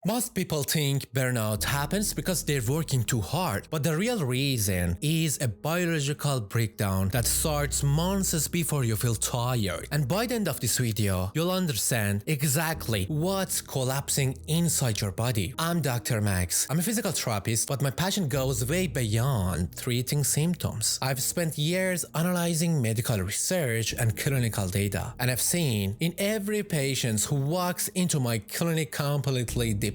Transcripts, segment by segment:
Most people think burnout happens because they're working too hard, but the real reason is a biological breakdown that starts months before you feel tired. And by the end of this video, you'll understand exactly what's collapsing inside your body. I'm Dr. Max. I'm a physical therapist, but my passion goes way beyond treating symptoms. I've spent years analyzing medical research and clinical data, and I've seen in every patient who walks into my clinic completely depleted.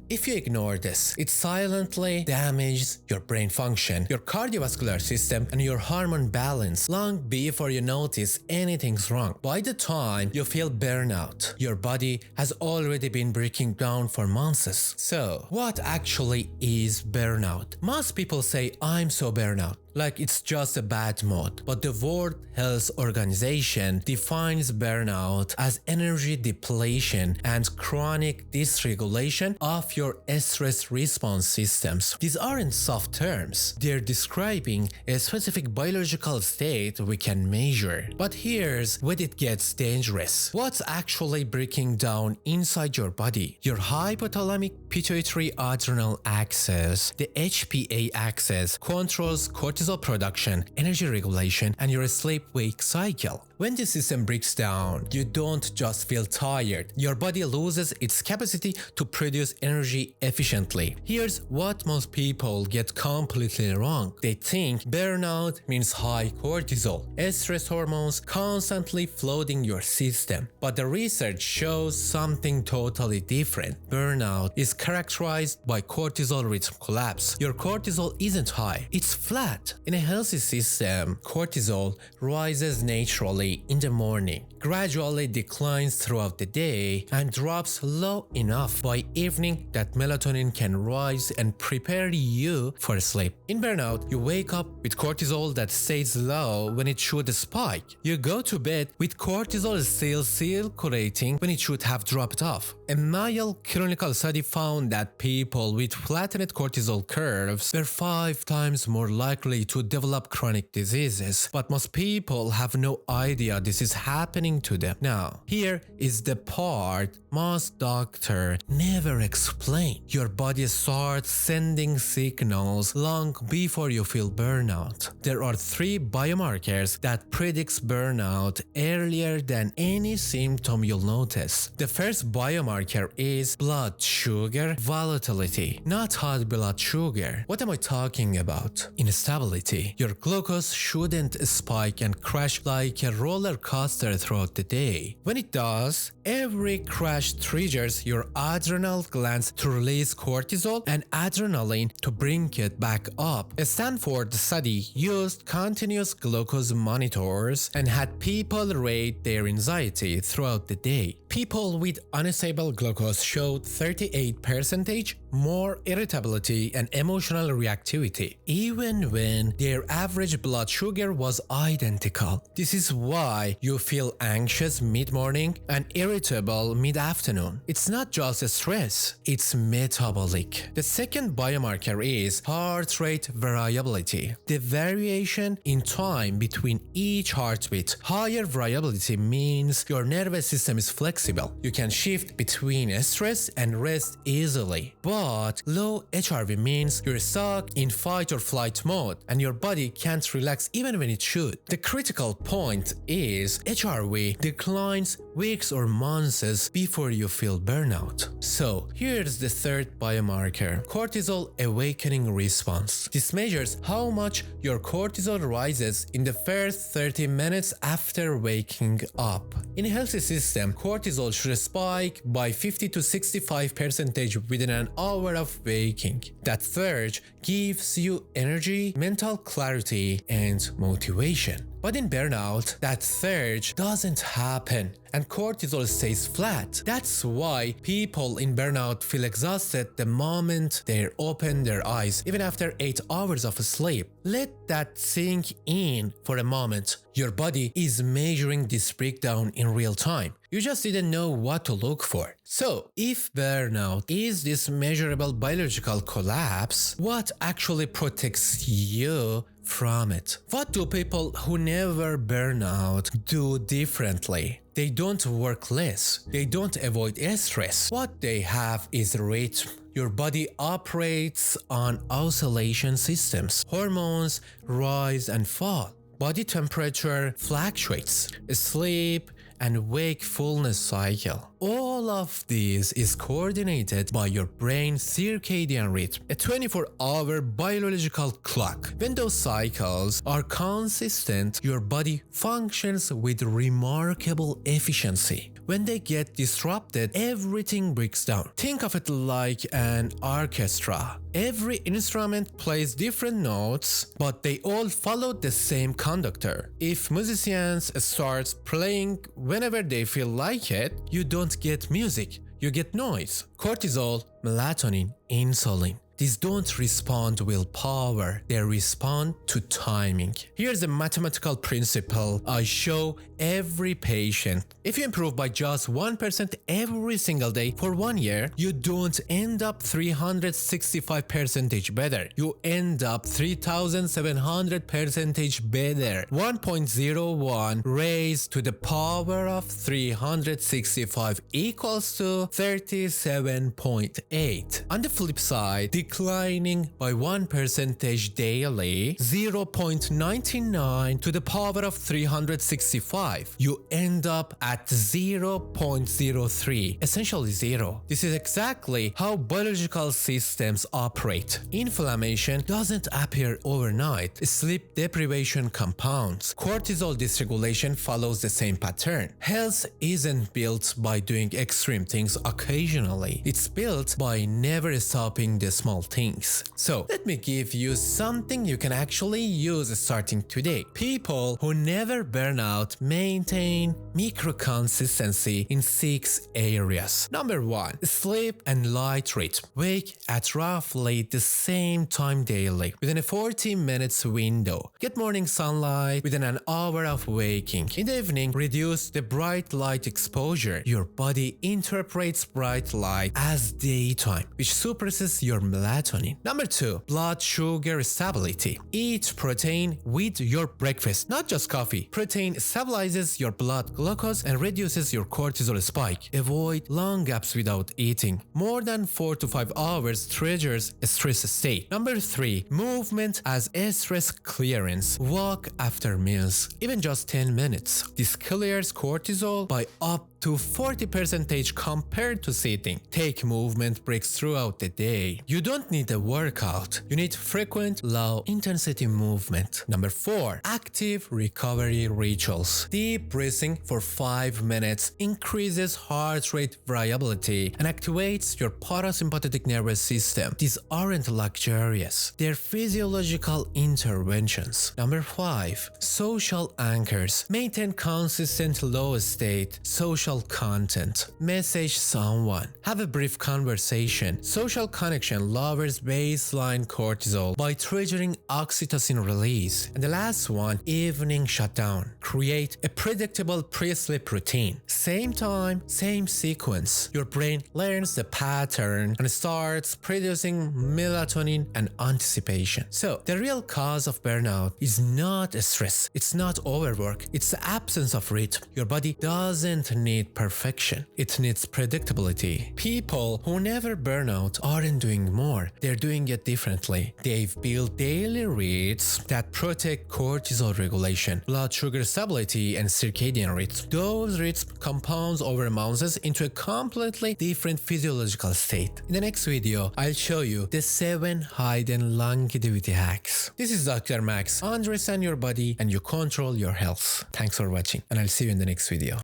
If you ignore this, it silently damages your brain function, your cardiovascular system, and your hormone balance long before you notice anything's wrong. By the time you feel burnout, your body has already been breaking down for months. So, what actually is burnout? Most people say, I'm so burnout, like it's just a bad mood. But the World Health Organization defines burnout as energy depletion and chronic dysregulation of your stress response systems. These aren't soft terms. They're describing a specific biological state we can measure. But here's where it gets dangerous. What's actually breaking down inside your body? Your hypothalamic pituitary adrenal axis, the HPA axis, controls cortisol production, energy regulation, and your sleep-wake cycle. When the system breaks down, you don't just feel tired. Your body loses its capacity to produce energy efficiently. Here's what most people get completely wrong. They think burnout means high cortisol, stress hormones constantly flooding your system. But the research shows something totally different. Burnout is characterized by cortisol rhythm collapse. Your cortisol isn't high, it's flat. In a healthy system, cortisol rises naturally in the morning, gradually declines throughout the day, and drops low enough by evening that melatonin can rise and prepare you for sleep. In burnout, you wake up with cortisol that stays low when it should spike. You go to bed with cortisol still circulating when it should have dropped off. A Mayo clinical study found that people with flattened cortisol curves were 5 times more likely to develop chronic diseases, but most people have no idea this is happening to them. Now, here is the part most doctors never explain. Your body starts sending signals long before you feel burnout. There are 3 biomarkers that predicts burnout earlier than any symptom you'll notice. The first biomarker is blood sugar volatility, not high blood sugar. What am I talking about? Instability. Your glucose shouldn't spike and crash like a roller coaster throughout the day. When it does, every crash triggers your adrenal glands to release cortisol and adrenaline to bring it back up. A Stanford study used continuous glucose monitors and had people rate their anxiety throughout the day. People with unstable glucose showed 38% more irritability and emotional reactivity, even when their average blood sugar was identical. This is why you feel anxious mid-morning and irritable mid-afternoon. It's not just stress, it's metabolic. The second biomarker is heart rate variability, the variation in time between each heartbeat. Higher variability means your nervous system is flexible. You can shift between stress and rest easily. But low HRV means you're stuck in fight or flight mode and your body can't relax even when it should. The critical point is HRV declines weeks or months before you feel burnout. So here's the third biomarker, cortisol awakening response. This measures how much your cortisol rises in the first 30 minutes after waking up. In a healthy system, cortisol should spike by 50 to 65% within an hour of waking. That surge gives you energy, mental clarity, and motivation. But in burnout, that surge doesn't happen and cortisol stays flat. That's why people in burnout feel exhausted the moment they open their eyes, even after 8 hours of sleep. Let that sink in for a moment. Your body is measuring this breakdown in real time. You just didn't know what to look for. So, if burnout is this measurable biological collapse, what actually protects you from it? What do people who never burn out do differently? They don't work less. They don't avoid stress. What they have is rhythm. Your body operates on oscillation systems. Hormones rise and fall. Body temperature fluctuates. Sleep and wakefulness cycle. All of this is coordinated by your brain's circadian rhythm, a 24-hour biological clock. When those cycles are consistent, your body functions with remarkable efficiency. When they get disrupted, everything breaks down. Think of it like an orchestra. Every instrument plays different notes, but they all follow the same conductor. If musicians start playing whenever they feel like it, you don't get music, you get noise. Cortisol, melatonin, insulin. These don't respond to willpower, they respond to timing. Here's a mathematical principle I show every patient. If you improve by just 1% every single day for 1 year, you don't end up 365% better. You end up 3,700% better. 1.01 raised to the power of 365 equals to 37.8. On the flip side, declining by 1% daily, 0.99 to the power of 365, you end up at 0.03, essentially zero. This is exactly how biological systems operate. Inflammation doesn't appear overnight. Sleep deprivation compounds. Cortisol dysregulation follows the same pattern. Health isn't built by doing extreme things occasionally. It's built by never stopping the small things. So let me give you something you can actually use starting today. People who never burn out maintain micro-consistency in 6 areas. Number 1, sleep and light rhythm. Wake at roughly the same time daily, within a 40 minutes window. Get morning sunlight within an hour of waking. In the evening, reduce the bright light exposure. Your body interprets bright light as daytime, which suppresses your melatonin. Number 2, blood sugar stability. Eat protein with your breakfast, not just coffee. Protein stabilizes your blood glucose and reduces your cortisol spike. Avoid long gaps without eating. More than 4 to 5 hours triggers a stress state. Number 3, movement as stress clearance. Walk after meals, even just 10 minutes. This clears cortisol by up to 40% compared to sitting. Take movement breaks throughout the day. You don't need a workout. You need frequent, low-intensity movement. Number 4, active recovery rituals. Deep breathing for 5 minutes increases heart rate variability and activates your parasympathetic nervous system. These aren't luxurious. They're physiological interventions. Number 5, social anchors. Maintain consistent low state, social content. Message someone. Have a brief conversation. Social connection lowers baseline cortisol by triggering oxytocin release. And the last one, evening shutdown. Create a predictable pre-sleep routine. Same time, same sequence. Your brain learns the pattern and starts producing melatonin and anticipation. So, the real cause of burnout is not stress. It's not overwork. It's the absence of rhythm. Your body doesn't need perfection. It needs predictability. People who never burn out aren't doing more. They're doing it differently. They've built daily rhythms that protect cortisol regulation, blood sugar stability, and circadian rhythm. Those rhythms compounds over months into a completely different physiological state. In the next video, I'll show you the 7 hidden longevity hacks. This is Dr. Max. Understand your body and you control your health. Thanks for watching, and I'll see you in the next video.